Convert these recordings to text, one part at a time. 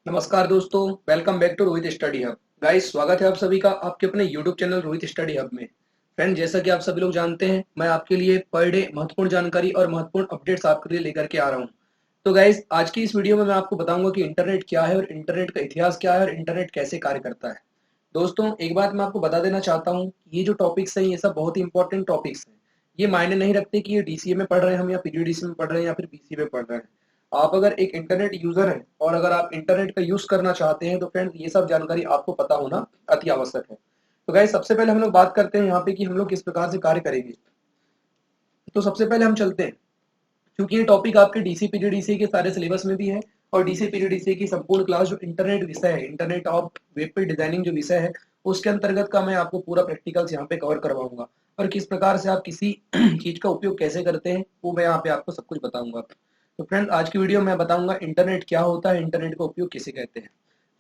नमस्कार दोस्तों, welcome back to Rohit study hub. Guys, स्वागत है आप सभी का आपके अपने YouTube channel Rohit study hub में। फ्रेंड, जैसा कि आप सभी लोग जानते हैं, मैं आपके लिए पर डे महत्वपूर्ण जानकारी और महत्वपूर्ण अपडेट्स आपके लिए लेकर के आ रहा हूं। तो गाइस, आज की इस वीडियो में मैं आपको बताऊंगा कि इंटरनेट क्या है और इंटरनेट का इतिहास क्या है और इंटरनेट कैसे कार्य करता है। दोस्तों, एक बात मैं आपको बता देना चाहता हूँ, ये जो टॉपिक्स हैं ये सब बहुत ही इंपॉर्टेंट टॉपिक्स हैं। ये मायने नहीं रखते कि ये डीसीए में पढ़ रहे हैं हम या पीजीडीसी में पढ़ रहे हैं या फिर पीसी में पढ़ रहे हैं। आप अगर एक इंटरनेट यूजर हैं और अगर आप इंटरनेट का यूज करना चाहते हैं तो फ्रेंड्स ये सब जानकारी आपको पता होना अति आवश्यक है। तो गाइस, सबसे पहले हम लोग बात करते हैं यहाँ पे कि हम लोग किस प्रकार से कार्य करेंगे। तो सबसे पहले हम चलते हैं, क्योंकि ये टॉपिक आपके डीसी पीजीडीसी के सारे सिलेबस में भी है और डीसी पीजीडीसी की संपूर्ण क्लास जो इंटरनेट विषय है, इंटरनेट ऑफ वेब पे डिजाइनिंग जो विषय है, उसके अंतर्गत का मैं आपको पूरा प्रैक्टिकल्स यहाँ पे कवर करवाऊंगा और किस प्रकार से आप किसी चीज का उपयोग कैसे करते हैं वो मैं यहाँ पे आपको सब कुछ बताऊंगा। तो फ्रेंड्स, आज की वीडियो में बताऊंगा इंटरनेट क्या होता है, इंटरनेट का उपयोग किसे कहते हैं।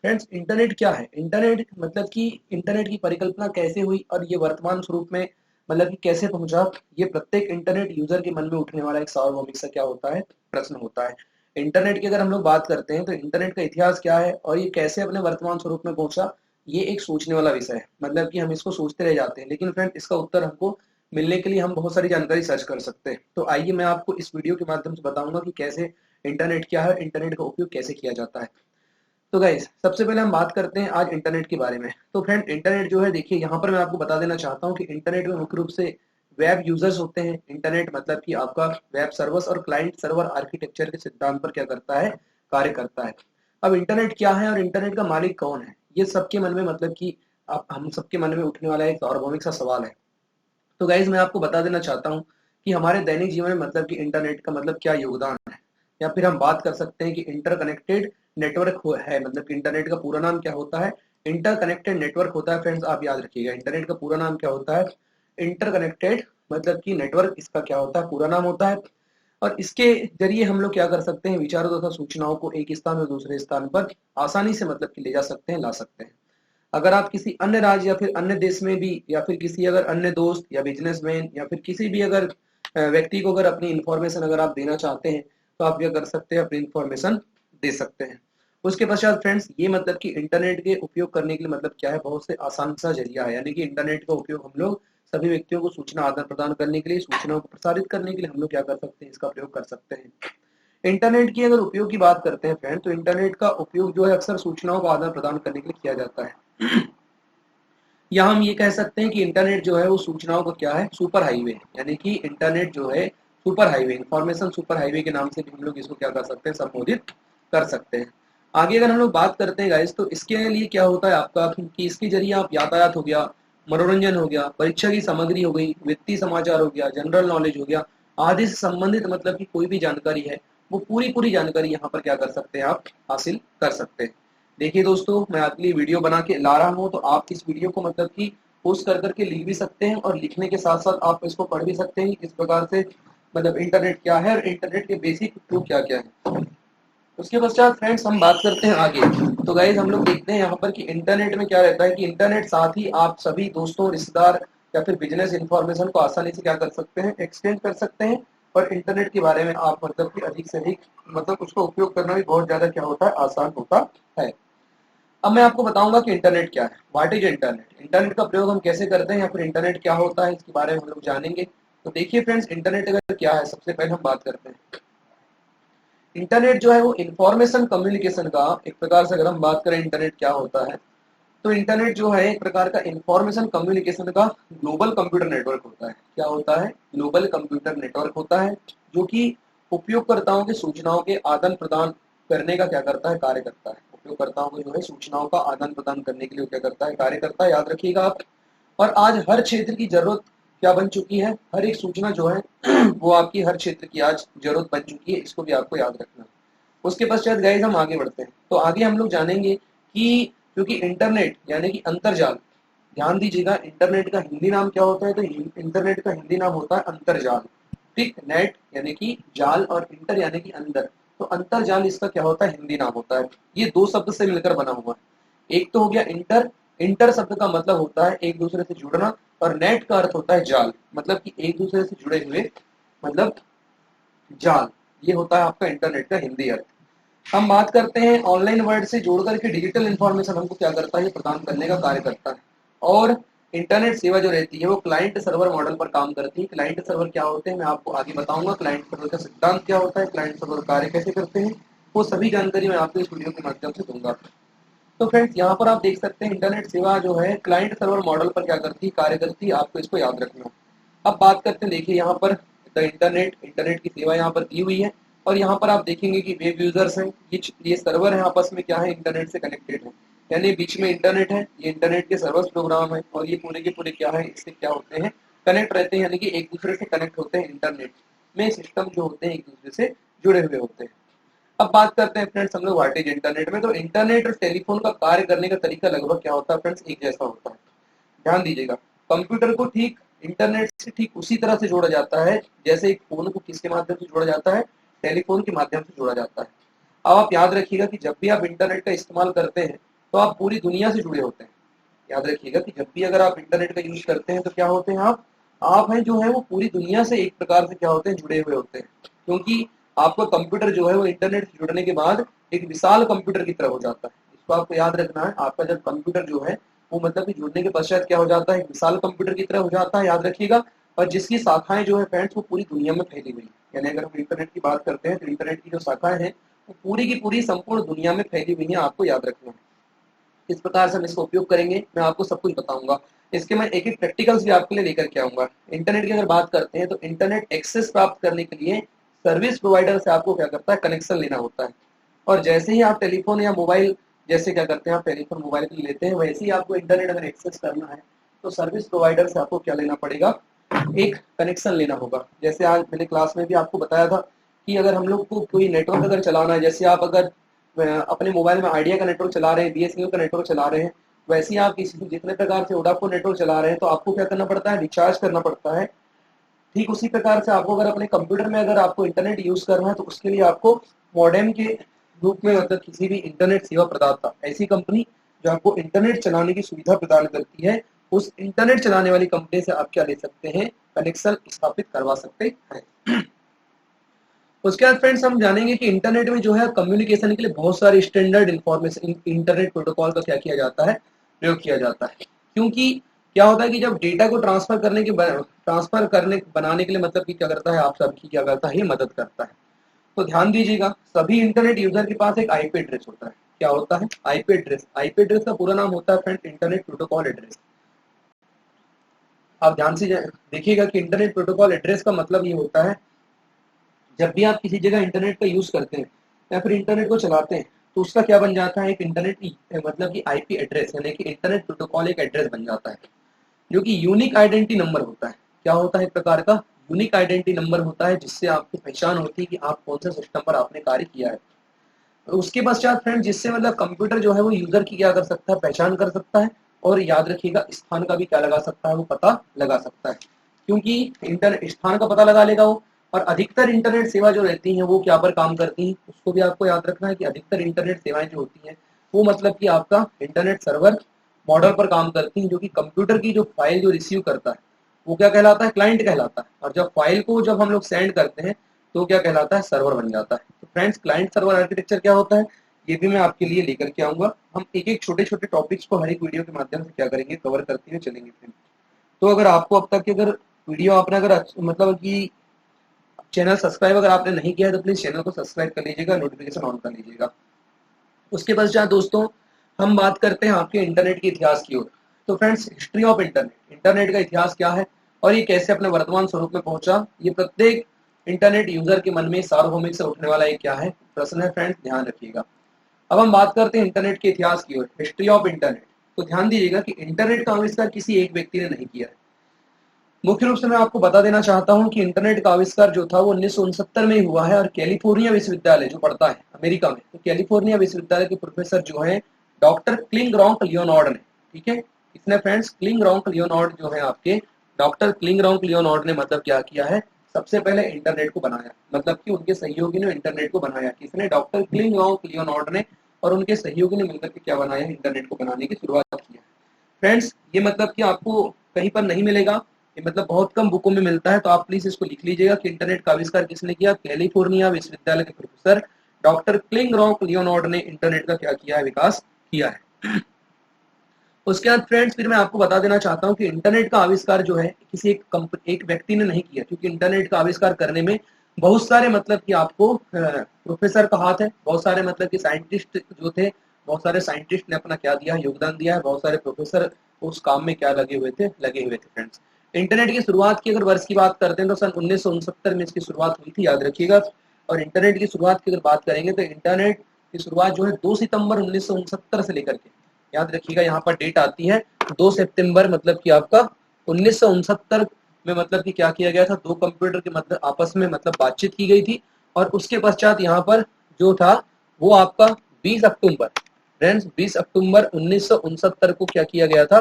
फ्रेंड्स, इंटरनेट क्या है? इंटरनेट मतलब कि इंटरनेट की परिकल्पना कैसे हुई और ये वर्तमान स्वरूप में मतलब कि कैसे पहुंचा, ये प्रत्येक इंटरनेट यूजर के मन में उठने वाला एक सार्वभौमिक सा क्या होता है, प्रश्न होता है। इंटरनेट की अगर हम लोग बात करते हैं तो इंटरनेट का इतिहास क्या है और ये कैसे अपने वर्तमान स्वरूप में पहुंचा, ये एक सोचने वाला विषय है। मतलब कि हम इसको सोचते रह जाते हैं, लेकिन फ्रेंड इसका उत्तर हमको मिलने के लिए हम बहुत सारी जानकारी सर्च कर सकते हैं। तो आइए मैं आपको इस वीडियो के माध्यम से बताऊंगा कि कैसे इंटरनेट क्या है, इंटरनेट का उपयोग कैसे किया जाता है। तो गाइस, सबसे पहले हम बात करते हैं आज इंटरनेट के बारे में। तो फ्रेंड, इंटरनेट जो है, देखिए यहाँ पर मैं आपको बता देना चाहता हूँ कि इंटरनेट में मुख्य रूप से वेब यूजर्स होते हैं। इंटरनेट मतलब कि आपका वेब सर्वर्स और क्लाइंट सर्वर आर्किटेक्चर के सिद्धांत पर क्या करता है, कार्य करता है। अब इंटरनेट क्या है और इंटरनेट का मालिक कौन है, ये सबके मन में मतलब कि आप हम सबके मन में उठने वाला एक सार्वभौमिक सा सवाल है। तो गाइज, मैं आपको बता देना चाहता हूँ कि हमारे दैनिक जीवन में मतलब कि इंटरनेट का मतलब क्या योगदान है, या फिर हम बात कर सकते हैं कि इंटरकनेक्टेड नेटवर्क है। मतलब कि इंटरनेट का पूरा नाम क्या होता है? इंटरकनेक्टेड नेटवर्क होता है। फ्रेंड्स, आप याद रखिएगा, इंटरनेट का पूरा नाम क्या होता है? इंटरकनेक्टेड मतलब कि नेटवर्क, इसका क्या होता है, पूरा नाम होता है। और इसके जरिए हम लोग क्या कर सकते हैं, विचारों तथा सूचनाओं को एक स्थान से दूसरे स्थान पर आसानी से मतलब कि ले जा सकते हैं, ला सकते हैं। अगर आप किसी अन्य राज्य या फिर अन्य देश में भी, या फिर किसी अगर अन्य दोस्त या बिजनेसमैन या फिर किसी भी अगर व्यक्ति को अगर अपनी इंफॉर्मेशन अगर आप देना चाहते हैं, तो आप क्या कर सकते हैं, अपनी इंफॉर्मेशन दे सकते हैं। उसके पश्चात फ्रेंड्स, ये मतलब कि इंटरनेट के उपयोग करने के लिए मतलब क्या है, बहुत से आसान सा जरिया है। यानी कि इंटरनेट का उपयोग हम लोग सभी व्यक्तियों को सूचना आदान प्रदान करने के लिए, सूचनाओं को प्रसारित करने के लिए हम लोग क्या कर सकते हैं, इसका प्रयोग कर सकते हैं। इंटरनेट की अगर उपयोग की बात करते हैं फ्रेंड, तो इंटरनेट का उपयोग जो है अक्सर सूचनाओं का आदान प्रदान करने के लिए किया जाता है। या हम ये कह सकते हैं कि इंटरनेट जो है वो सूचनाओं का क्या है, सुपर हाईवे है। यानी कि इंटरनेट जो है super highway, information super highway के नाम से भी हम लोग इसको क्या कर सकते हैं, संबोधित कर सकते हैं। आगे अगर हम लोग बात करते हैं गाइस, तो इसके लिए क्या होता है आपका कि इसके जरिए आप यातायात हो गया, मनोरंजन हो गया, परीक्षा की सामग्री हो गई, वित्तीय समाचार हो गया, जनरल नॉलेज हो गया, आदि से संबंधित मतलब कि कोई भी जानकारी है, वो पूरी पूरी जानकारी यहाँ पर क्या कर सकते हैं, आप हासिल कर सकते हैं। देखिए दोस्तों, मैं आपके लिए वीडियो बना के ला रहा हूँ, तो आप इस वीडियो को मतलब कि पोस्ट कर करके लिख भी सकते हैं और लिखने के साथ साथ आप इसको पढ़ भी सकते हैं किस प्रकार से मतलब इंटरनेट क्या है और इंटरनेट के बेसिक उपयोग क्या क्या है। उसके पश्चात फ्रेंड्स हम बात करते हैं आगे। तो गाइज, हम लोग देखते हैं यहाँ पर कि इंटरनेट में क्या रहता है कि इंटरनेट साथ ही आप सभी दोस्तों, रिश्तेदार या फिर बिजनेस इंफॉर्मेशन को आसानी से क्या कर सकते हैं, एक्सचेंज कर सकते हैं। और इंटरनेट के बारे में आप मतलब कि अधिक से अधिक मतलब उसका उपयोग करना भी बहुत ज्यादा क्या होता है, आसान होता है। अब मैं आपको बताऊंगा कि इंटरनेट क्या है, व्हाट इज इंटरनेट, इंटरनेट का प्रयोग हम कैसे करते हैं या फिर इंटरनेट क्या होता है, इसके बारे में हम लोग जानेंगे। तो देखिए फ्रेंड्स, इंटरनेट अगर क्या है, सबसे पहले हम बात करते हैं। इंटरनेट जो है वो इंफॉर्मेशन कम्युनिकेशन का एक प्रकार से, अगर हम बात करें इंटरनेट क्या होता है, तो इंटरनेट जो है एक प्रकार का इंफॉर्मेशन कम्युनिकेशन का ग्लोबल कंप्यूटर नेटवर्क होता है। क्या होता है? ग्लोबल कंप्यूटर नेटवर्क होता है, जो कि उपयोगकर्ताओं के सूचनाओं के आदान प्रदान करने का क्या करता है, कार्य करता है। उपयोगकर्ताओं को जो है सूचनाओं का आदान प्रदान करने के लिए क्या करता है, कार्य करता है। याद रखिएगा आप। और आज हर क्षेत्र की जरूरत क्या बन चुकी है, हर एक सूचना जो है वो आपकी हर क्षेत्र की आज जरूरत बन चुकी है, इसको भी आपको याद रखना है। उसके पश्चात गाइस हम आगे बढ़ते हैं। तो आगे हम लोग जानेंगे कि क्योंकि इंटरनेट यानी कि अंतरजाल, ध्यान दीजिएगा, इंटरनेट का हिंदी नाम क्या होता है, तो इंटरनेट का हिंदी नाम होता है अंतरजाल। ठीक, नेट यानी कि जाल और इंटर यानी कि अंदर, तो अंतरजाल इसका क्या होता है, हिंदी नाम होता है। ये दो शब्द से मिलकर बना हुआ है। एक तो हो गया इंटर, इंटर शब्द का मतलब होता है एक दूसरे से जुड़ना, और नेट का अर्थ होता है जाल, मतलब कि एक दूसरे से जुड़े हुए, मतलब जाल। ये होता है आपका इंटरनेट का हिंदी अर्थ। हम बात करते हैं ऑनलाइन वर्ल्ड से जोड़ करके डिजिटल इन्फॉर्मेशन हमको क्या करता है, ये प्रदान करने का कार्य करता है। और इंटरनेट सेवा जो रहती है वो क्लाइंट सर्वर मॉडल पर काम करती है। क्लाइंट सर्वर क्या होते हैं मैं आपको आगे बताऊंगा, क्लाइंट सर्वर का सिद्धांत क्या होता है, क्लाइंट सर्वर कार्य कैसे करते हैं, वो सभी जानकारी मैं आपको इस वीडियो के माध्यम से दूंगा। तो फ्रेंड्स यहाँ पर आप देख सकते हैं इंटरनेट सेवा जो है क्लाइंट सर्वर मॉडल पर क्या करती है, कार्य करती है। आपको इसको याद रखना है। अब बात करते हैं, देखिए यहाँ पर द इंटरनेट, इंटरनेट की सेवा यहाँ पर दी हुई है और यहाँ पर आप देखेंगे कि वेब यूजर्स हैं, ये सर्वर है, आपस में क्या है, इंटरनेट से कनेक्टेड है, यानी बीच में इंटरनेट है, ये इंटरनेट के सर्वर्स प्रोग्राम है और ये पूरे के पूरे क्या है, इससे क्या होते हैं, कनेक्ट रहते हैं, यानी कि एक दूसरे से कनेक्ट होते हैं। इंटरनेट में सिस्टम जो होते हैं एक दूसरे से जुड़े हुए होते हैं। अब बात करते हैं फ्रेंड्स हम लोग व्हाट इज इंटरनेट में। तो इंटरनेट और टेलीफोन का कार्य करने का तरीका लगभग क्या होता है फ्रेंड्स, एक जैसा होता है। ध्यान दीजिएगा, कंप्यूटर को ठीक इंटरनेट से ठीक उसी तरह से जोड़ा जाता है जैसे एक फोन को किसके माध्यम से जोड़ा जाता है, टेलीफोन के माध्यम से जोड़ा जाता है। अब आप याद रखिएगा कि जब भी आप इंटरनेट का इस्तेमाल करते हैं तो आप पूरी दुनिया से जुड़े होते हैं। याद रखिएगा कि जब भी अगर आप इंटरनेट का यूज करते हैं तो क्या होते हैं, आप हैं जो है वो पूरी दुनिया से एक प्रकार से क्या होते हैं, जुड़े हुए होते हैं। क्योंकि आपका कंप्यूटर जो है वो इंटरनेट से जुड़ने के बाद एक विशाल कंप्यूटर की तरह हो जाता है। इसको आपको याद रखना है, आपका जब कंप्यूटर जो है वो मतलब कि जुड़ने के पश्चात क्या हो जाता है, एक विशाल कंप्यूटर की तरह हो जाता है, याद रखिएगा। और जिसकी शाखाएं जो है फ्रेंड्स वो पूरी दुनिया में फैली हुई है। यानी अगर हम इंटरनेट की बात करते हैं तो इंटरनेट की जो शाखाएं हैं वो पूरी की पूरी संपूर्ण दुनिया में फैली हुई है, आपको याद रखना है। किस प्रकार से हम इसका उपयोग करेंगे मैं आपको सब कुछ बताऊंगा। इसके मैं एक एक प्रैक्टिकल्स भी आपके लिए लेकर के आऊंगा। इंटरनेट की अगर बात करते हैं तो इंटरनेट एक्सेस प्राप्त करने के लिए सर्विस प्रोवाइडर से आपको क्या करता है, कनेक्शन लेना होता है। और जैसे ही आप टेलीफोन या मोबाइल, जैसे क्या करते हैं आप टेलीफोन मोबाइल के लिए लेते हैं, वैसे ही आपको इंटरनेट अगर एक्सेस करना है तो सर्विस प्रोवाइडर से आपको क्या लेना पड़ेगा, एक कनेक्शन लेना होगा। जैसे आज मैंने क्लास में भी आपको बताया था कि अगर हम लोग को कोई नेटवर्क अगर चलाना है, जैसे आप अगर अपने मोबाइल में आइडिया का नेटवर्क चला रहे हैं, बीएसएनएल का नेटवर्क चला रहे हैं, वैसे ही आप किसी जितने प्रकार से वोडाफोन नेटवर्क चला रहे हैं तो आपको क्या करना पड़ता है, रिचार्ज करना पड़ता है। ठीक उसी प्रकार से आपको अगर अपने कंप्यूटर में अगर आपको इंटरनेट यूज करना है तो उसके लिए आपको मॉडेम के रूप में, मतलब किसी भी इंटरनेट सेवा प्रदाता, ऐसी कंपनी जो आपको इंटरनेट चलाने की सुविधा प्रदान करती है, उस इंटरनेट चलाने वाली कंपनी से आप क्या ले सकते हैं, कनेक्शन स्थापित करवा सकते हैं। उसके बाद फ्रेंड्स हम जानेंगे कि इंटरनेट में जो है कम्युनिकेशन के लिए बहुत सारे स्टैंडर्ड इंफॉर्मेशन इंटरनेट प्रोटोकॉल का क्या किया जाता है, प्रयोग किया जाता है। क्योंकि क्या होता है कि जब डेटा को ट्रांसफर करने बनाने के लिए मतलब कि क्या करता है, आप सबकी क्या करता है, ये मदद करता है। तो ध्यान दीजिएगा, सभी इंटरनेट यूजर के पास एक आईपी एड्रेस होता है। क्या होता है, आईपी एड्रेस। आईपी एड्रेस का पूरा नाम होता है फ्रेंड इंटरनेट प्रोटोकॉल एड्रेस। आप ध्यान से देखिएगा कि इंटरनेट प्रोटोकॉल एड्रेस का मतलब ये होता है, जब भी आप किसी जगह इंटरनेट का यूज करते हैं या फिर इंटरनेट को चलाते हैं तो उसका क्या बन जाता है, एक इंटरनेट मतलब कि आईपी एड्रेस, यानी कि इंटरनेट प्रोटोकॉल एक एड्रेस बन जाता है जो कि यूनिक आइडेंटिटी नंबर होता है। क्या होता है, एक प्रकार का यूनिक आइडेंटिटी नंबर होता है जिससे आपको पहचान होती है कि आप कौन से सिस्टम पर आपने कार्य किया है। उसके पश्चात फ्रेंड जिससे मतलब कंप्यूटर जो है वो यूजर की क्या कर सकता है, पहचान कर सकता है। और याद रखिएगा स्थान का भी क्या लगा सकता है, वो पता लगा सकता है। क्योंकि इंटरनेट स्थान का पता लगा लेगा वो। और अधिकतर इंटरनेट सेवा जो रहती हैं वो क्या पर काम करती हैं, उसको भी आपको याद रखना है कि अधिकतर इंटरनेट सेवाएं जो होती हैं वो मतलब कि आपका इंटरनेट सर्वर मॉडल पर काम करती हैं, जो कि कंप्यूटर की जो फाइल जो रिसीव करता है वो क्या कहलाता है, क्लाइंट कहलाता है। और जब फाइल को जब हम लोग सेंड करते हैं तो क्या कहलाता है, सर्वर बन जाता है। तो फ्रेंड्स क्लाइंट सर्वर आर्किटेक्चर क्या होता है, ये भी मैं आपके लिए लेकर के आऊंगा। हम एक एक छोटे छोटे टॉपिक्स को हर एक वीडियो के माध्यम से क्या करेंगे, कवर करते हुए चलेंगे फ्रेंड। तो अगर आपको अब तक की अगर वीडियो आपने अगर मतलब कि चैनल सब्सक्राइब अगर आपने नहीं किया है तो प्लीज चैनल को सब्सक्राइब कर लीजिएगा, नोटिफिकेशन ऑन कर लीजिएगा। उसके पश्चात दोस्तों हम बात करते हैं आपके इंटरनेट के इतिहास की ओर। तो friends history of internet, internet का इतिहास क्या है और ये कैसे अपने वर्तमान स्वरूप में पहुंचा, ये प्रत्येक इंटरनेट यूजर के मन में सार्वभौमिक से उठने वाला एक क्या है, प्रश्न है फ्रेंड्स, ध्यान रखिएगा। अब हम बात करते हैं इंटरनेट के इतिहास की ओर, हिस्ट्री ऑफ इंटरनेट। तो ध्यान दीजिएगा कि इंटरनेट का आविष्कार किसी एक व्यक्ति ने नहीं किया है। मुख्य रूप से मैं आपको बता देना चाहता हूं कि इंटरनेट का आविष्कार जो था वो 1969 में ही हुआ है। और कैलिफोर्निया विश्वविद्यालय जो पड़ता है अमेरिका में, तो कैलिफोर्निया विश्वविद्यालय के प्रोफेसर जो है डॉक्टर क्लिंगरॉन्क लियोनार्ड ने, ठीक है, इसने फ्रेंड्स क्लिंगरॉन्क लियोनार्ड जो है आपके डॉक्टर क्लिंगरॉन्क लियोनार्ड ने मतलब क्या किया है, सबसे पहले इंटरनेट को बनाया। मतलब कि उनके सहयोगी ने इंटरनेट को बनाया, किसने, डॉक्टर क्लिंगरॉन्क लियोनार्ड ने। और उनके सहयोगी ने मिलकर के क्या बनाया, इंटरनेट को बनाने की शुरुआत की है। फ्रेंड्स ये मतलब कि आपको कहीं पर नहीं मिलेगा, ये मतलब बहुत कम बुकों में मिलता है। तो आप प्लीज इसको लिख लीजिएगा कि इंटरनेट का आविष्कार किसने किया, कैलिफोर्निया विश्वविद्यालय के प्रोफेसर डॉक्टर क्लिंगरॉक लियोनार्ड ने इंटरनेट का क्या किया है, विकास किया है। उसके बाद फ्रेंड्स फिर मैं आपको बता देना चाहता हूँ कि इंटरनेट का आविष्कार जो है किसी एक व्यक्ति ने नहीं किया, क्योंकि इंटरनेट का आविष्कार करने में बहुत सारे मतलब कि आपको प्रोफेसर का हाथ है, बहुत सारे मतलब कि साइंटिस्ट जो थे, बहुत सारे साइंटिस्ट ने अपना क्या दिया, योगदान दिया है, बहुत सारे प्रोफेसर उस काम में क्या लगे हुए थे फ्रेंड्स। इंटरनेट की शुरुआत की अगर वर्ष की बात करते हैं तो सन 1969 में इसकी शुरुआत हुई थी, याद रखिएगा। और इंटरनेट की शुरुआत की अगर बात करेंगे तो इंटरनेट की शुरुआत जो है 2 सितंबर 1969 से लेकर के, याद रखिएगा यहाँ पर डेट आती है 2 सितंबर, मतलब कि आपका 1969 में मतलब कि क्या किया गया था, दो कंप्यूटर के मतलब आपस में मतलब बातचीत की गई थी। और उसके पश्चात यहाँ पर जो था वो आपका 20 अक्टूबर फ्रेंड्स 20 अक्टूबर 1969 को क्या किया गया था,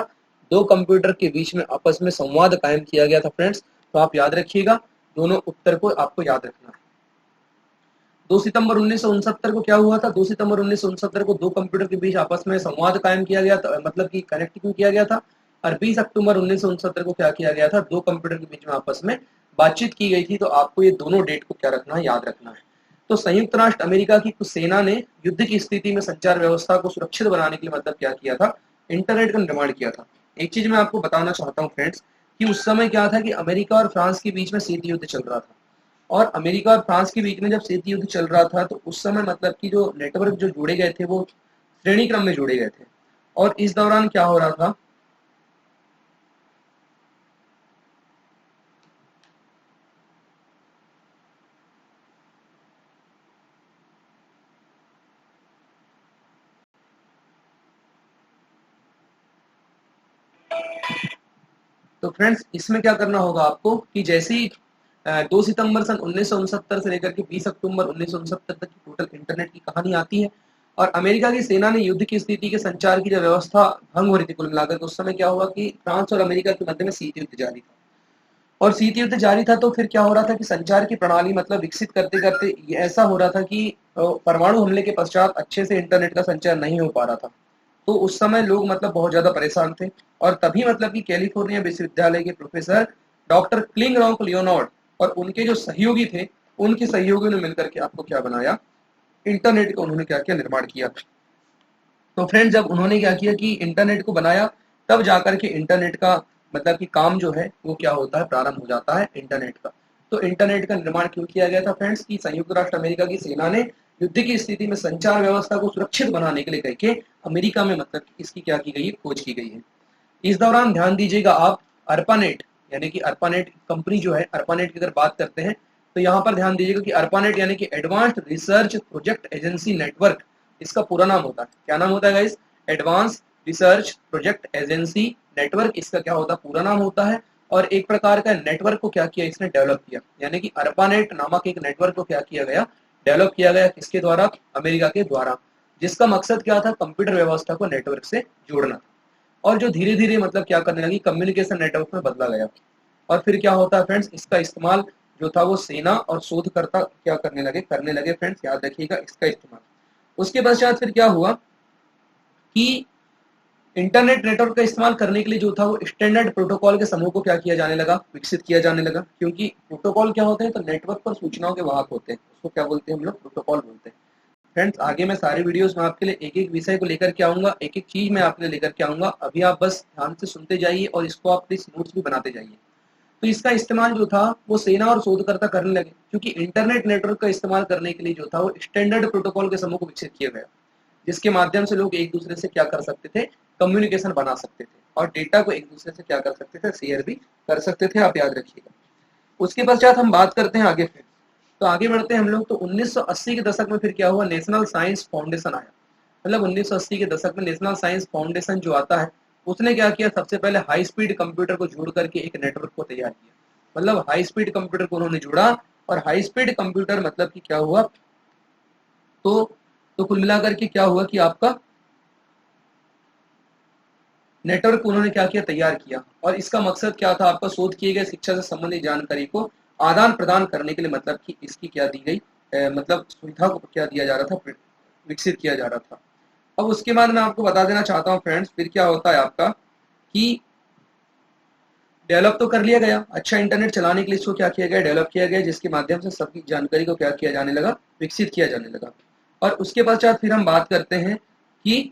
दो कंप्यूटर के बीच में आपस में संवाद कायम किया गया था फ्रेंड्स। तो आप याद रखिएगा, दोनों उत्तर को आपको याद रखना है। 2 सितंबर 1969 को क्या हुआ था, 2 सितंबर 1969 को दो कंप्यूटर के बीच आपस में संवाद कायम किया गया था, मतलब कि कनेक्टिंग किया गया था। और 20 अक्टूबर 1969 को क्या किया गया था, दो कंप्यूटर के बीच में आपस में बातचीत की गई थी। तो आपको ये दोनों डेट को क्या रखना है, याद रखना है। तो संयुक्त राष्ट्र अमेरिका की कुछ सेना ने युद्ध की स्थिति में संचार व्यवस्था को सुरक्षित बनाने के लिए मतलब क्या किया था, इंटरनेट का निर्माण किया था। एक चीज मैं आपको बताना चाहता हूँ फ्रेंड्स कि उस समय क्या था कि अमेरिका और फ्रांस के बीच में शीत युद्ध चल रहा था। और अमेरिका और फ्रांस के बीच में जब शीत युद्ध चल रहा था तो उस समय मतलब कि जो नेटवर्क जो जोड़े गए थे वो श्रेणी क्रम में जोड़े गए थे। और इस दौरान क्या हो रहा था, तो फ्रेंड्स इसमें क्या करना होगा आपको कि जैसे ही 2 सितंबर सन 1969 से लेकर के 20 अक्टूबर 1969 तक की टोटल इंटरनेट की कहानी आती है। और अमेरिका की सेना ने युद्ध की स्थिति के संचार की जो व्यवस्था भंग हो रही थी कुल मिलाकर, तो उस समय क्या हुआ कि फ्रांस और अमेरिका के मध्य में शीत युद्ध जारी था। और शीत युद्ध जारी था तो फिर क्या हो रहा था कि संचार की प्रणाली मतलब विकसित करते करते ये ऐसा हो रहा था कि परमाणु हमले के पश्चात अच्छे से इंटरनेट का संचार नहीं हो पा रहा था। तो उस समय लोग मतलब बहुत ज्यादा परेशान थे। और तभी मतलब कि कैलिफोर्निया विश्वविद्यालय के प्रोफेसर डॉक्टर क्लिंगरॉक लियोनार्ड और उनके जो सहयोगी थे, उनके सहयोगियों ने मिलकर के आपको क्या बनाया, इंटरनेट का उन्होंने क्या किया, निर्माण किया। तो फ्रेंड जब उन्होंने क्या किया कि इंटरनेट को बनाया, तब जाकर के इंटरनेट का मतलब कि काम जो है वो क्या होता है, प्रारंभ हो जाता है इंटरनेट का। तो इंटरनेट का निर्माण क्यों किया गया था फ्रेंड्स कि संयुक्त राष्ट्र अमेरिका की सेना ने युद्ध की स्थिति में संचार व्यवस्था को सुरक्षित बनाने के लिए कह के अमेरिका में मतलब इसकी क्या की गई है, खोज की गई है। इस दौरान ध्यान दीजिएगा आप, अर्पानेट यानी कि अर्पानेट कंपनी जो है, अर्पानेट की अगर बात करते हैं तो यहाँ पर ध्यान दीजिएगा कि अर्पानेट यानी कि advanced research project agency network, इसका पूरा नाम होता है। क्या नाम होता है guys, advance research project agency network, इसका क्या होता है, पूरा नाम होता है। और एक प्रकार का नेटवर्क को क्या किया, इसने डेवलप किया, यानी कि अर्पानेट नामक एक नेटवर्क को क्या किया गया, डेवलप किया गया, किसके द्वारा, अमेरिका के द्वारा। जिसका मकसद क्या था, कंप्यूटर व्यवस्था को नेटवर्क से जोड़ना था। और जो धीरे धीरे मतलब क्या करने लगी, कम्युनिकेशन नेटवर्क में बदला गया। और फिर क्या होता है फ्रेंड्स, इसका इस्तेमाल जो था वो सेना और शोधकर्ता क्या करने लगे फ्रेंड्स, याद रखिएगा इसका इस्तेमाल। उसके पश्चात फिर क्या हुआ कि इंटरनेट नेटवर्क का इस्तेमाल करने के लिए जो था वो स्टैंडर्ड प्रोटोकॉल के समूह को क्या किया जाने लगा, विकसित किया जाने लगा। क्योंकि प्रोटोकॉल क्या होते हैं, तो नेटवर्क पर सूचनाओं के वाहक होते हैं, उसको क्या बोलते हैं हम लोग, प्रोटोकॉल बोलते हैं। फ्रेंड्स आगे मैं सारे वीडियोस में आपके लिए एक एक विषय को लेकर के आऊंगा, एक एक चीज मैं आपके लिए लेकर के आऊंगा। अभी आप बस ध्यान से सुनते जाइए और इसको आप प्लीज नोट्स भी बनाते जाइए। तो इसका इस्तेमाल जो था वो सेना और शोधकर्ता करने लगे, क्योंकि इंटरनेट नेटवर्क का इस्तेमाल करने के लिए जो था वो स्टैंडर्ड प्रोटोकॉल के समूह को विकसित किया गया, जिसके माध्यम से लोग एक दूसरे से क्या कर सकते थे, कम्युनिकेशन बना सकते थे और डेटा को एक दूसरे से क्या कर सकते थे, शेयर भी कर सकते थे, आप याद रखिएगा। उसके पश्चात हम बात करते हैं आगे फिर, तो आगे बढ़ते हैं हम लोग। तो 1980 के दशक में फिर क्या हुआ, नेशनल साइंस फाउंडेशन आया। मतलब 1980 के दशक में नेशनल साइंस फाउंडेशन जो आता है, उसने क्या किया, सबसे पहले हाई स्पीड कंप्यूटर को जोड़ करके एक नेटवर्क को तैयार किया। मतलब हाई स्पीड कंप्यूटर को उन्होंने जोड़ा। और हाई स्पीड कंप्यूटर मतलब कि क्या हुआ, तो कुल मिलाकर के क्या हुआ कि आपका नेटवर्क उन्होंने क्या किया, तैयार किया। और इसका मकसद क्या था, आपका शोध किए गए शिक्षा से संबंधित जानकारी को आदान प्रदान करने के लिए मतलब कि इसकी क्या दी गई, मतलब सुविधा को क्या दिया जा रहा था, विकसित किया जा रहा था। अब उसके बाद मैं आपको बता देना चाहता हूँ फ्रेंड्स, फिर क्या होता है आपका कि डेवलप तो कर लिया गया, अच्छा इंटरनेट चलाने के लिए इसको क्या किया गया, डेवलप किया गया, जिसके माध्यम से सबकी जानकारी को क्या किया जाने लगा, विकसित किया जाने लगा। और उसके पश्चात फिर हम बात करते हैं कि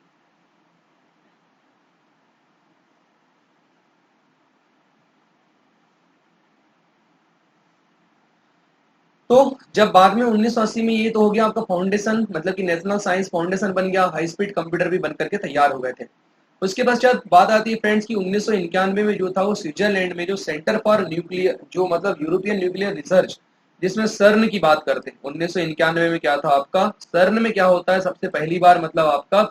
तो जब बाद में 1980 में ये तो हो गया आपका फाउंडेशन, मतलब कि नेशनल साइंस फाउंडेशन बन गया, हाई स्पीड कंप्यूटर भी बन करके तैयार हो गए थे। उसके पश्चात बात आती है फ्रेंड्स की 1991 में जो था वो स्विट्जरलैंड में जो सेंटर फॉर न्यूक्लियर, जो मतलब यूरोपियन न्यूक्लियर रिसर्च, जिसमें सर्न की बात करते हैं। 1991 में क्या था आपका सर्न में क्या होता है, सबसे पहली बार मतलब आपका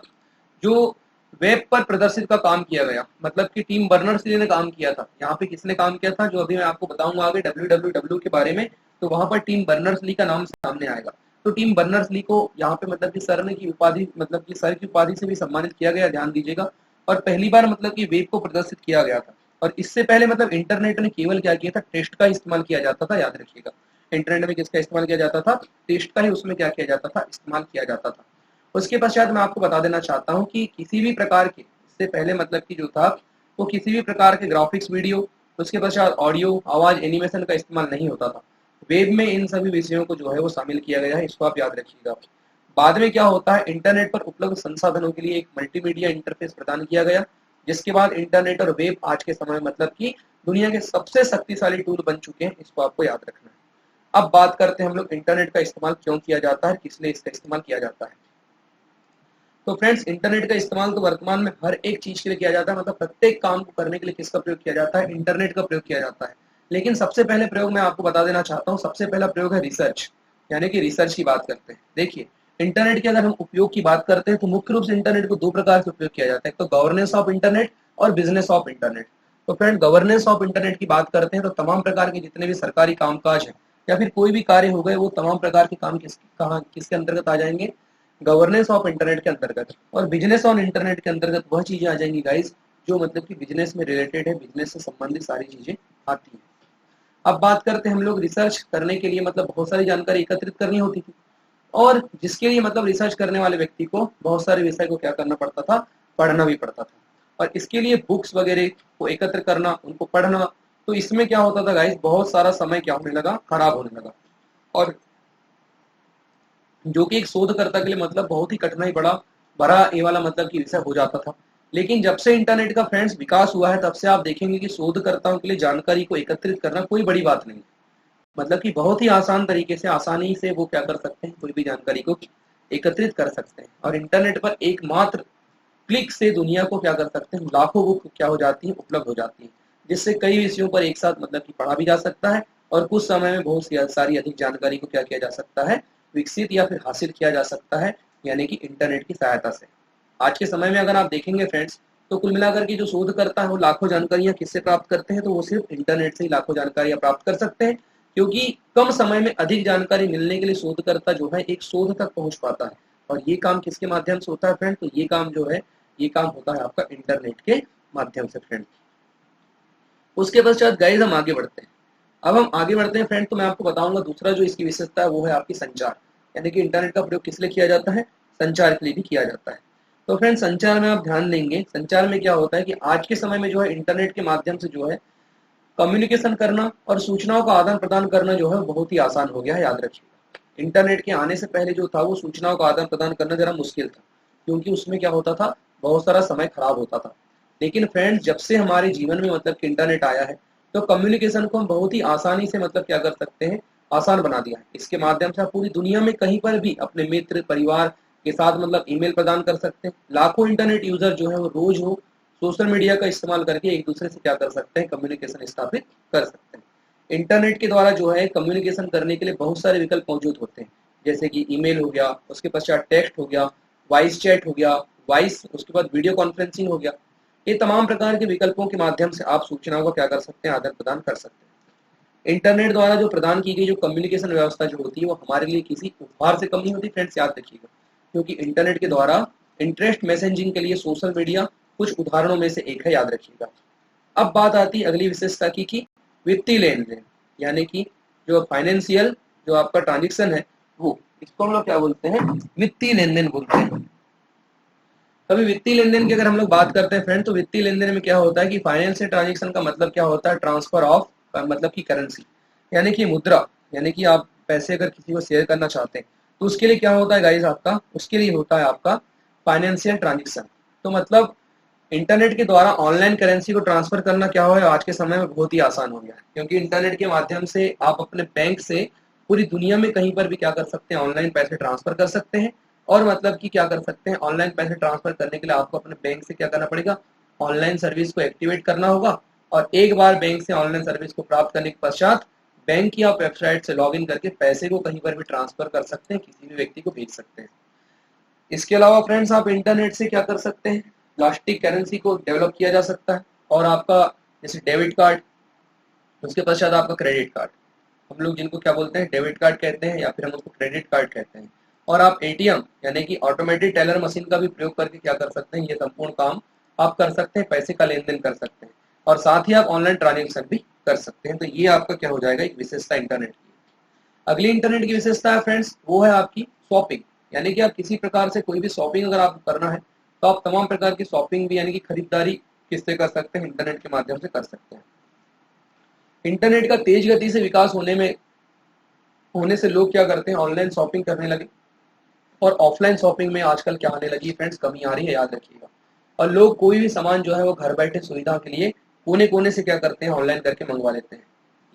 जो वेब पर प्रदर्शित का काम किया गया, मतलब कि टीम बर्नर्स ली ने काम किया था। यहाँ पे किसने काम किया था, जो अभी मैं आपको बताऊंगा आगे डब्ल्यू के बारे में, तो वहां पर टीम बर्नर्स ली का नाम सामने आएगा। तो टीम बर्नर्स ली को यहाँ पे मतलब कि सर ने की उपाधि, मतलब कि सर की उपाधि से भी सम्मानित किया गया, ध्यान दीजिएगा। और पहली बार मतलब कि वेब को प्रदर्शित किया गया था। और इससे पहले मतलब इंटरनेट ने केवल क्या किया था, टेक्स्ट का इस्तेमाल किया जाता था, याद रखिएगा। इंटरनेट में किसका इस्तेमाल किया जाता था, टेक्स्ट का ही उसमें क्या किया जाता था, इस्तेमाल किया जाता था। उसके पश्चात मैं आपको बता देना चाहता हूँ कि किसी भी प्रकार के, इससे पहले मतलब कि जो था वो किसी भी प्रकार के ग्राफिक्स वीडियो, उसके पश्चात ऑडियो, आवाज, एनिमेशन का इस्तेमाल नहीं होता था। वेब में इन सभी विषयों को जो है वो शामिल किया गया है, इसको आप याद रखिएगा। बाद में क्या होता है, इंटरनेट पर उपलब्ध संसाधनों के लिए एक मल्टीमीडिया इंटरफेस प्रदान किया गया, जिसके बाद इंटरनेट और वेब आज के समय मतलब कि दुनिया के सबसे शक्तिशाली टूल बन चुके हैं, इसको आपको याद रखना है। अब बात करते हैं हम लोग इंटरनेट का इस्तेमाल क्यों किया जाता है, किस लिए इसका इस्तेमाल किया जाता है। तो फ्रेंड्स, इंटरनेट का इस्तेमाल तो वर्तमान में हर एक चीज के लिए किया जाता है, मतलब प्रत्येक काम को करने के लिए किसका प्रयोग किया जाता है, इंटरनेट का प्रयोग किया जाता है। लेकिन सबसे पहले प्रयोग मैं आपको बता देना चाहता हूँ, सबसे पहला प्रयोग है रिसर्च, यानी कि रिसर्च की बात करते हैं। देखिए, इंटरनेट के अगर हम उपयोग की बात करते हैं तो मुख्य रूप से इंटरनेट को दो प्रकार से उपयोग किया जाता है, एक तो गवर्नेंस ऑफ इंटरनेट और बिजनेस ऑफ इंटरनेट। तो फ्रेंड, गवर्नेंस ऑफ इंटरनेट की बात करते हैं तो तमाम प्रकार के जितने भी सरकारी कामकाज है या फिर कोई भी कार्य हो गए, वो तमाम प्रकार के काम किसके अंतर्गत आ जाएंगे, गवर्नेंस ऑफ इंटरनेट के अंतर्गत। और बिजनेस ऑन इंटरनेट के अंतर्गत वह चीजें आ जाएंगी गाइस जो मतलब कि बिजनेस में रिलेटेड है, बिजनेस से संबंधित सारी चीजें आती हैं। अब बात करते हैं हम लोग रिसर्च करने के लिए, मतलब बहुत सारी जानकारी एकत्रित करनी होती थी, और जिसके लिए मतलब रिसर्च करने वाले व्यक्ति को बहुत सारे विषय को क्या करना पड़ता था, पढ़ना भी पड़ता था। और इसके लिए बुक्स वगैरह को एकत्र करना, उनको पढ़ना, तो इसमें क्या होता था गाइस, बहुत सारा समय क्या होने लगा, खराब होने लगा। और जो कि एक शोधकर्ता के लिए मतलब बहुत ही कठिनाई बड़ा बड़ा ये वाला मतलब कि विषय हो जाता था। लेकिन जब से इंटरनेट का फ्रेंड्स विकास हुआ है, तब से आप देखेंगे कि शोधकर्ताओं के लिए जानकारी को एकत्रित करना कोई बड़ी बात नहीं है। मतलब कि बहुत ही आसान तरीके से, आसानी से वो क्या कर सकते हैं, कोई भी जानकारी को एकत्रित कर सकते हैं। और इंटरनेट पर एकमात्र क्लिक से दुनिया को क्या कर सकते हैं, लाखों बुक क्या हो जाती है, उपलब्ध हो जाती है, जिससे कई विषयों पर एक साथ मतलब कि पढ़ा भी जा सकता है और कुछ समय में बहुत सारी अधिक जानकारी को क्या किया जा सकता है, विकसित या फिर हासिल किया जा सकता है, यानी कि इंटरनेट की सहायता से। आज के समय में अगर आप देखेंगे फ्रेंड्स, तो कुल मिलाकर के जो शोध करता है वो लाखों जानकारियां किससे प्राप्त करते हैं, तो वो सिर्फ इंटरनेट से ही लाखों जानकारियां प्राप्त कर सकते हैं। क्योंकि कम समय में अधिक जानकारी मिलने के लिए शोधकर्ता जो है एक शोध तक पहुंच पाता है। और ये काम किसके माध्यम से होता है फ्रेंड, तो ये काम जो है, ये काम होता है आपका इंटरनेट के माध्यम से फ्रेंड। उसके पश्चात गाइस हम आगे बढ़ते हैं। अब हम आगे बढ़ते हैं फ्रेंड, तो मैं आपको बताऊंगा दूसरा जो इसकी विशेषता है वो है आपकी संचार, यानी कि इंटरनेट का प्रयोग किस लिए किया जाता है, संचार के लिए भी किया जाता है। तो फ्रेंड, संचार में आप ध्यान देंगे, संचार में क्या होता है कि आज के समय में जो है इंटरनेट के माध्यम से जो है कम्युनिकेशन करना और सूचनाओं का आदान प्रदान करना जो है बहुत ही आसान हो गया है, याद रखिएगा। इंटरनेट के आने से पहले जो था वो सूचनाओं का आदान प्रदान करना जरा मुश्किल था, क्योंकि उसमें क्या होता था, बहुत सारा समय खराब होता था। लेकिन फ्रेंड्स, जब से हमारे जीवन में मतलब कि इंटरनेट आया है, तो कम्युनिकेशन को हम बहुत ही आसानी से मतलब क्या कर सकते हैं, आसान बना दिया है। इसके माध्यम से आप पूरी दुनिया में कहीं पर भी अपने मित्र परिवार के साथ मतलब ईमेल प्रदान कर सकते हैं। लाखों इंटरनेट यूजर जो है वो रोज हो सोशल मीडिया का इस्तेमाल करके एक दूसरे से क्या कर सकते हैं, कम्युनिकेशन स्थापित कर सकते हैं। इंटरनेट के द्वारा जो है कम्युनिकेशन करने के लिए बहुत सारे विकल्प मौजूद होते हैं, जैसे कि ईमेल हो गया, उसके पश्चात टेक्स्ट हो गया, वॉइस चैट हो गया, वॉइस, उसके बाद वीडियो कॉन्फ्रेंसिंग हो गया। ये तमाम प्रकार के विकल्पों के माध्यम से आप सूचनाओं को क्या कर सकते हैं, आदान प्रदान कर सकते हैं। इंटरनेट द्वारा जो प्रदान की गई जो कम्युनिकेशन व्यवस्था जो होती है वो हमारे लिए किसी उपहार से कम नहीं होती फ्रेंड्स, याद रखिएगा। क्योंकि इंटरनेट के द्वारा इंटरेस्ट मैसेजिंग के लिए सोशल मीडिया कुछ उदाहरणों में से एक है, याद रखिएगा। अब बात आती है अगली विशेषता की कि वित्तीय लेन देन, यानी कि जो फाइनेंशियल जो आपका ट्रांजेक्शन है वो, इसको हम लोग क्या बोलते हैं, वित्तीय लेन देन बोलते हैं। अभी वित्तीय लेन देन की अगर हम लोग बात करते हैं फ्रेंड, तो वित्तीय लेन देन में क्या होता है कि फाइनेंशियल ट्रांजेक्शन का मतलब क्या होता है, ट्रांसफर ऑफ मतलब की करेंसी, यानी कि मुद्रा, यानी कि आप पैसे अगर किसी को शेयर करना चाहते हैं तो उसके लिए क्या होता है गाइस आपका, उसके लिए होता है आपका फाइनेंशियल ट्रांजेक्शन। तो मतलब इंटरनेट के द्वारा ऑनलाइन करेंसी को ट्रांसफर करना क्या हो है आज के समय में बहुत ही आसान हो गया है, क्योंकि इंटरनेट के माध्यम से आप अपने बैंक से पूरी दुनिया में कहीं पर भी क्या कर सकते हैं, ऑनलाइन पैसे ट्रांसफर कर सकते हैं। और मतलब कि क्या कर सकते हैं, ऑनलाइन पैसे ट्रांसफर करने के लिए आपको अपने बैंक से क्या करना पड़ेगा, ऑनलाइन सर्विस को एक्टिवेट करना होगा। और एक बार बैंक से ऑनलाइन सर्विस को प्राप्त करने के पश्चात बैंक की आप वेबसाइट से लॉगिन करके पैसे को कहीं पर भी ट्रांसफर कर सकते हैं, किसी भी व्यक्ति को भेज सकते हैं। इसके अलावा फ्रेंड्स आप इंटरनेट से क्या कर सकते हैं, प्लास्टिक करेंसी को डेवलप किया जा सकता है। और आपका जैसे डेबिट कार्ड, उसके पश्चात आपका क्रेडिट कार्ड, हम लोग जिनको क्या बोलते हैं, डेबिट कार्ड कहते हैं या फिर हम उसको क्रेडिट कार्ड कहते हैं। और आप एटीएम यानी कि ऑटोमेटिक टेलर मशीन का भी प्रयोग करके क्या कर सकते हैं, ये संपूर्ण काम आप कर सकते हैं, पैसे का लेन देन कर सकते हैं। और साथ ही आप ऑनलाइन ट्रांजेक्शन भी कर सकते हैं। तो ये आपका क्या हो जाएगा, एक विशेषता इंटरनेट की। अगली इंटरनेट की विशेषता है फ्रेंड्स, वो है आपकी शॉपिंग। यानी कि आप किसी प्रकार से कोई भी शॉपिंग अगर आपको करना है, तो आप तमाम प्रकार की शॉपिंग भी यानी कि खरीदारी किससे कर सकते हैं, इंटरनेट के माध्यम से कर सकते हैं। इंटरनेट का तेज गति से विकास होने से लोग क्या करते हैं, ऑनलाइन शॉपिंग करने लगे। और ऑफलाइन शॉपिंग में आजकल क्या आने लगी फ्रेंड्स, कमी आ रही है, याद रखिएगा। और लोग कोई भी सामान जो है वो घर बैठे सुविधा के लिए कोने कोने से क्या करते हैं, ऑनलाइन करके मंगवा लेते हैं।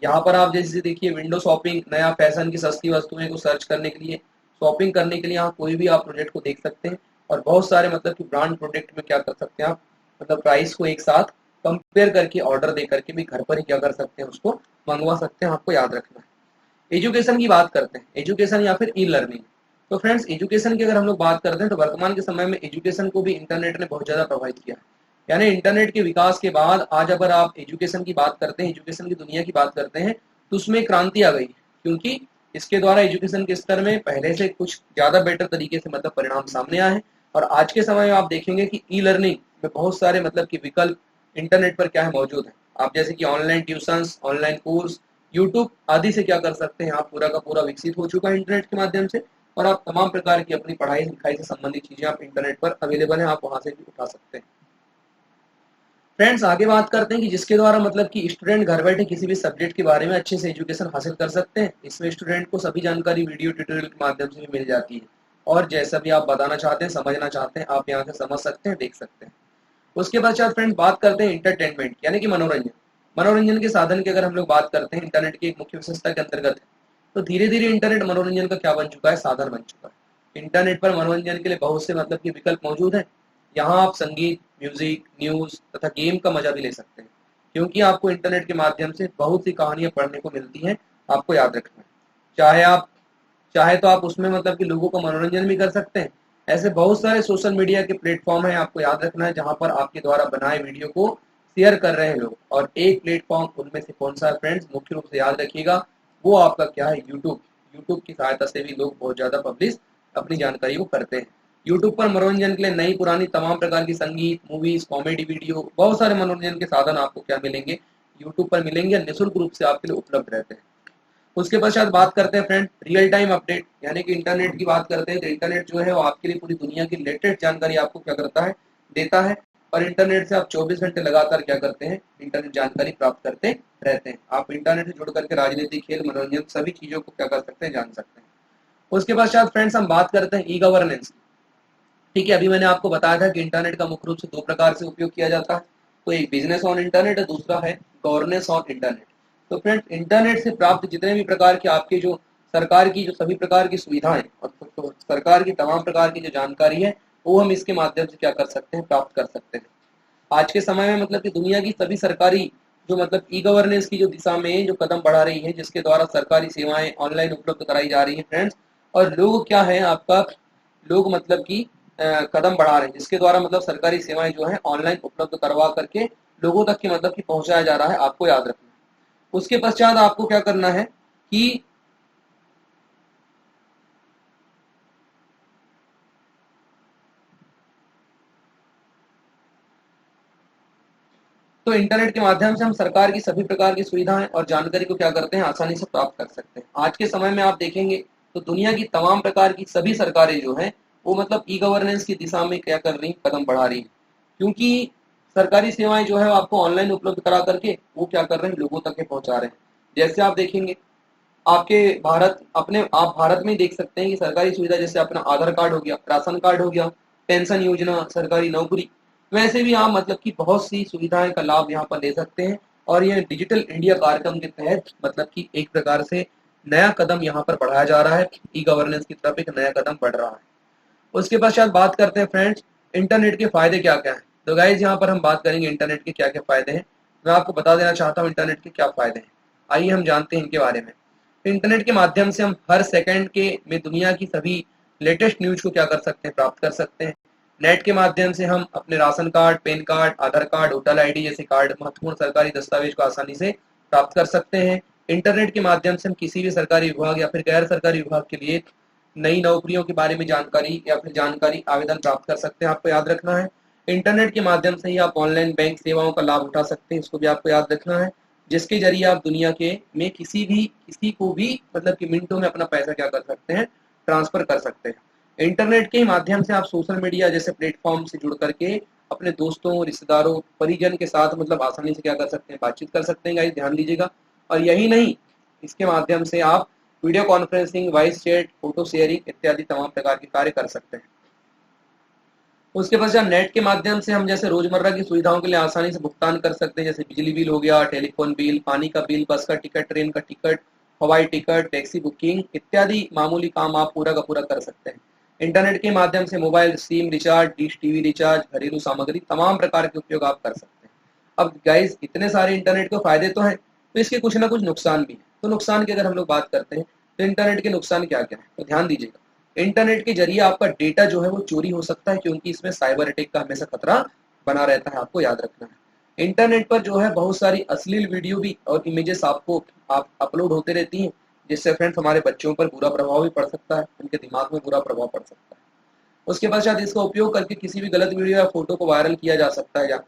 यहाँ पर आप जैसे देखिए, विंडो शॉपिंग, नया फैशन की सस्ती वस्तुएं को सर्च करने के लिए, शॉपिंग करने के लिए यहाँ कोई भी आप प्रोडक्ट को देख सकते हैं। और बहुत सारे मतलब कि ब्रांड प्रोडक्ट में क्या कर सकते हैं आप, मतलब प्राइस को एक साथ कंपेयर करके ऑर्डर दे करके भी घर पर ही क्या कर सकते हैं, उसको मंगवा सकते हैं। आपको याद रखना है। एजुकेशन की बात करते हैं, एजुकेशन या फिर ई लर्निंग। तो फ्रेंड्स एजुकेशन की अगर हम लोग बात करते हैं, तो वर्तमान के समय में एजुकेशन को भी इंटरनेट ने बहुत ज़्यादा प्रभावित किया है। यानी इंटरनेट के विकास के बाद आज अगर आप एजुकेशन की बात करते हैं, एजुकेशन की दुनिया की बात करते हैं, तो उसमें क्रांति आ गई। क्योंकि इसके द्वारा एजुकेशन के स्तर में पहले से कुछ ज़्यादा बेटर तरीके से मतलब परिणाम सामने आए हैं। और आज के समय में आप देखेंगे कि ई लर्निंग में बहुत सारे मतलब कि विकल्प इंटरनेट पर क्या है, मौजूद है। आप जैसे कि online tuitions, online course, YouTube आदि से क्या कर सकते हैं, आप पूरा का पूरा विकसित हो चुका है इंटरनेट के माध्यम से। और आप तमाम प्रकार की अपनी पढ़ाई लिखाई से संबंधित चीजें आप इंटरनेट पर अवेलेबल हैं, आप वहां से भी उठा सकते हैं। फ्रेंड्स आगे बात करते हैं कि जिसके द्वारा मतलब कि स्टूडेंट घर बैठे किसी भी सब्जेक्ट के बारे में अच्छे से एजुकेशन हासिल कर सकते हैं। इसमें स्टूडेंट को सभी जानकारी वीडियो ट्यूटोरियल के माध्यम से भी मिल जाती है। और जैसा भी आप बताना चाहते हैं, समझना चाहते हैं, आप यहाँ से समझ सकते हैं, देख सकते हैं। उसके पश्चात फ्रेंड्स बात करते हैं इंटरटेनमेंट यानी कि मनोरंजन। मनोरंजन के साधन की अगर हम लोग बात करते हैं, इंटरनेट की एक मुख्य विशेषता के अंतर्गत है। तो धीरे धीरे इंटरनेट मनोरंजन का क्या बन चुका है, साधन बन चुका है। इंटरनेट पर मनोरंजन के लिए बहुत से मतलब कि विकल्प मौजूद हैं। यहाँ आप संगीत, म्यूजिक, न्यूज तथा गेम का मजा भी ले सकते हैं। क्योंकि आपको इंटरनेट के माध्यम से बहुत सी कहानियां पढ़ने को मिलती हैं। आपको याद रखना है, चाहे तो आप उसमें मतलब कि लोगों का मनोरंजन भी कर सकते हैं। ऐसे बहुत सारे सोशल मीडिया के प्लेटफॉर्म हैं, आपको याद रखना है, जहां पर आपके द्वारा बनाए वीडियो को शेयर कर रहे हैं लोग। और एक प्लेटफॉर्म उनमें से कौन सा है फ्रेंड्स, मुख्य रूप से याद रखिएगा, वो आपका क्या है, यूट्यूब। यूट्यूब की सहायता से भी लोग बहुत ज्यादा पब्लिश अपनी जानकारी को करते हैं। यूट्यूब पर मनोरंजन के लिए नई पुरानी तमाम प्रकार की संगीत, मूवीज, कॉमेडी वीडियो, बहुत सारे मनोरंजन के साधन आपको क्या मिलेंगे, यूट्यूब पर मिलेंगे, निःशुल्क रूप से आपके लिए उपलब्ध रहते हैं। उसके पश्चात बात करते हैं फ्रेंड रियल टाइम अपडेट यानी कि इंटरनेट की बात करते हैं। तो इंटरनेट जो है वो आपके लिए पूरी दुनिया की लेटेस्ट जानकारी आपको क्या करता है, देता है। और इंटरनेट से आप 24 घंटे लगातार क्या करते हैं, इंटरनेट जानकारी प्राप्त करते रहते हैं। आप इंटरनेट से जुड़ करके राजनीति, खेल, मनोरंजन सभी चीजों को क्या कर सकते हैं, जान सकते हैं। उसके पश्चात फ्रेंड्स हम बात करते हैं ई गवर्नेंस। ठीक है, अभी मैंने आपको बताया था कि इंटरनेट का मुख्य रूप से दो प्रकार से उपयोग किया जाता है। तो एक बिजनेस ऑन इंटरनेट है, दूसरा है गवर्नेंस ऑन इंटरनेट। तो फ्रेंड्स इंटरनेट से प्राप्त जितने भी प्रकार के आपके जो सरकार की जो सभी प्रकार की सुविधाएं और तो सरकार की तमाम प्रकार की जो जानकारी है, वो हम इसके माध्यम से क्या कर सकते हैं, प्राप्त कर सकते हैं। आज के समय में मतलब कि दुनिया की सभी सरकारी जो मतलब ई गवर्नेंस की जो दिशा में जो कदम बढ़ा रही है, जिसके द्वारा सरकारी सेवाएं ऑनलाइन उपलब्ध कराई जा रही है फ्रेंड्स। और लोग क्या है आपका, लोग मतलब कि कदम बढ़ा रहे हैं, जिसके द्वारा मतलब सरकारी सेवाएं जो है ऑनलाइन उपलब्ध करवा करके लोगों तक की मतलब कि पहुंचाया जा रहा है। आपको याद रखना है। उसके पश्चात आपको क्या करना है कि तो इंटरनेट के माध्यम से हम सरकार की सभी प्रकार की सुविधाएं और जानकारी को क्या करते हैं, आसानी से प्राप्त कर सकते हैं। आज के समय में आप देखेंगे तो दुनिया की तमाम प्रकार की सभी सरकारें जो हैं वो मतलब ई गवर्नेंस की दिशा में क्या कर रही हैं, कदम बढ़ा रही हैं। क्योंकि सरकारी सेवाएं जो है वो आपको ऑनलाइन उपलब्ध करा करके वो क्या कर रहे हैं, लोगों तक के पहुंचा रहे हैं। जैसे आप देखेंगे आप भारत में ही देख सकते हैं कि सरकारी सुविधा जैसे अपना आधार कार्ड हो गया, राशन कार्ड हो गया, पेंशन योजना, सरकारी नौकरी, वैसे भी आप मतलब कि बहुत सी सुविधाएं का लाभ यहाँ पर ले सकते हैं। और ये डिजिटल इंडिया कार्यक्रम के तहत मतलब कि एक प्रकार से नया कदम यहाँ पर बढ़ाया जा रहा है, ई गवर्नेंस की तरफ एक नया कदम बढ़ रहा है। उसके पश्चात बात करते हैं फ्रेंड्स, इंटरनेट के फायदे क्या क्या हैं। तो गाइज यहाँ पर हम बात करेंगे इंटरनेट के क्या क्या फायदे हैं। मैं आपको बता देना चाहता हूँ इंटरनेट के क्या फायदे हैं। आइए हम जानते हैं इनके बारे में। इंटरनेट के माध्यम से हम हर सेकंड के में दुनिया की सभी लेटेस्ट न्यूज को क्या कर सकते हैं, प्राप्त कर सकते हैं। नेट के माध्यम से हम अपने राशन कार्ड, पैन कार्ड, आधार कार्ड, वोटर आईडी जैसे कार्ड, महत्वपूर्ण सरकारी दस्तावेज को आसानी से प्राप्त कर सकते हैं। इंटरनेट के माध्यम से हम किसी भी सरकारी विभाग या फिर गैर सरकारी विभाग के लिए नई नौकरियों के बारे में जानकारी या फिर जानकारी आवेदन प्राप्त कर सकते हैं। आपको याद रखना है इंटरनेट के माध्यम से ही आप ऑनलाइन बैंक सेवाओं का लाभ उठा सकते हैं, इसको भी आपको याद रखना है, जिसके जरिए आप दुनिया के में किसी को भी मतलब कि मिनटों में अपना पैसा क्या कर सकते हैं, ट्रांसफर कर सकते हैं। इंटरनेट के माध्यम से आप सोशल मीडिया जैसे प्लेटफॉर्म से जुड़ करके अपने दोस्तों, रिश्तेदारों, परिजन के साथ मतलब आसानी से क्या कर सकते हैं, बातचीत कर सकते हैं। गाइस ध्यान दीजिएगा। और यही नहीं, इसके माध्यम से आप video conferencing, voice chat, photo sharing इत्यादि तमाम प्रकार के कार्य कर सकते हैं। उसके पश्चात नेट के माध्यम से हम जैसे रोजमर्रा की सुविधाओं के लिए आसानी से भुगतान कर सकते हैं, जैसे बिजली बिल हो गया, टेलीफोन बिल, पानी का बिल, बस का टिकट, ट्रेन का टिकट, हवाई टिकट, टैक्सी बुकिंग इत्यादि मामूली काम आप पूरा का पूरा कर सकते हैं। इंटरनेट के माध्यम से mobile SIM recharge, dish TV recharge, घरेलू सामग्री तमाम प्रकार के उपयोग आप कर सकते हैं। अब गाइज इतने सारे इंटरनेट के फायदे तो हैं, तो इसके कुछ ना कुछ नुकसान भी है। तो नुकसान की अगर हम लोग बात करते हैं तो इंटरनेट के नुकसान क्या क्या है, तो ध्यान दीजिएगा। इंटरनेट के जरिए आपका डेटा जो है वो चोरी हो सकता है, क्योंकि इसमें साइबर अटैक का हमेशा खतरा बना रहता है, आपको याद रखना है। इंटरनेट पर जो है बहुत सारी अश्लील वीडियो भी और इमेजेस आपको आप अपलोड होते रहती हैं, जिससे फ्रेंड्स हमारे बच्चों पर बुरा प्रभाव भी पड़ सकता है, उनके दिमाग में बुरा प्रभाव पड़ सकता है। उसके पश्चात इसका उपयोग करके किसी भी गलत वीडियो या फोटो को वायरल किया जा सकता है, या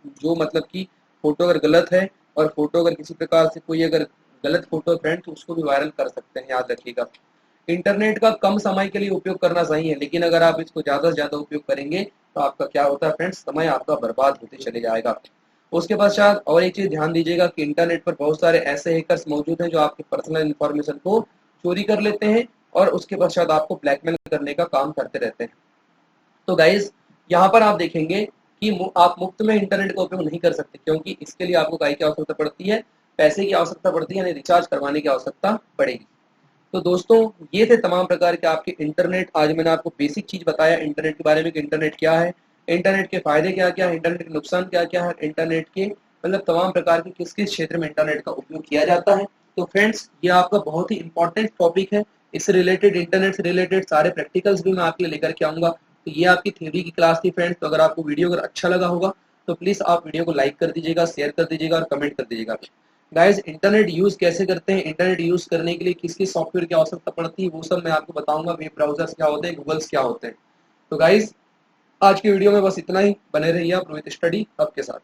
जो मतलब कि फोटो अगर गलत है और फोटो अगर किसी प्रकार से कोई अगर गलत फोटो है फ्रेंड, तो उसको भी वायरल कर सकते हैं, याद रखिएगा। इंटरनेट का कम समय के लिए उपयोग करना सही है, लेकिन अगर आप इसको ज्यादा से ज्यादा उपयोग करेंगे तो आपका क्या होता है फ्रेंड्स, समय आपका बर्बाद होते चले जाएगा। उसके पश्चात और एक चीज ध्यान दीजिएगा कि इंटरनेट पर बहुत सारे ऐसे हैकर्स मौजूद हैं जो आपके पर्सनल इंफॉर्मेशन को चोरी कर लेते हैं और उसके पश्चात आपको ब्लैकमेल करने का काम करते रहते हैं। तो गाइज यहाँ पर आप देखेंगे कि आप मुफ्त में इंटरनेट का उपयोग नहीं कर सकते, क्योंकि इसके लिए आपको काय की आवश्यकता पड़ती है, पैसे की आवश्यकता पड़ती है, यानी रिचार्ज करवाने की आवश्यकता पड़ेगी। तो दोस्तों ये थे तमाम प्रकार के आपके इंटरनेट। आज मैंने आपको बेसिक चीज बताया इंटरनेट के बारे में कि इंटरनेट क्या है, इंटरनेट के फायदे क्या क्या है, इंटरनेट के नुकसान क्या क्या है, इंटरनेट के मतलब तमाम प्रकार के किस किस क्षेत्र में इंटरनेट का उपयोग किया जाता है। तो फ्रेंड्स ये आपका बहुत ही इंपॉर्टेंट टॉपिक है। इससे रिलेटेड, इंटरनेट से रिलेटेड सारे प्रैक्टिकल्स भी मैं आपके लिए लेकर के आऊंगा। तो ये आपकी थ्योरी की क्लास थी फ्रेंड्स। तो अगर आपको वीडियो अगर अच्छा लगा होगा तो प्लीज आप वीडियो को लाइक कर दीजिएगा, शेयर कर दीजिएगा और कमेंट कर दीजिएगा। गाइस इंटरनेट यूज कैसे करते हैं, इंटरनेट यूज करने के लिए किस किस सॉफ्टवेयर की आवश्यकता पड़ती है, वो सब मैं आपको बताऊंगा। वेब ब्राउजर्स क्या होते हैं, गूगल्स क्या होते हैं। तो गाइस आज की वीडियो में बस इतना ही। बने रहिए आप रोहित स्टडी हब के साथ।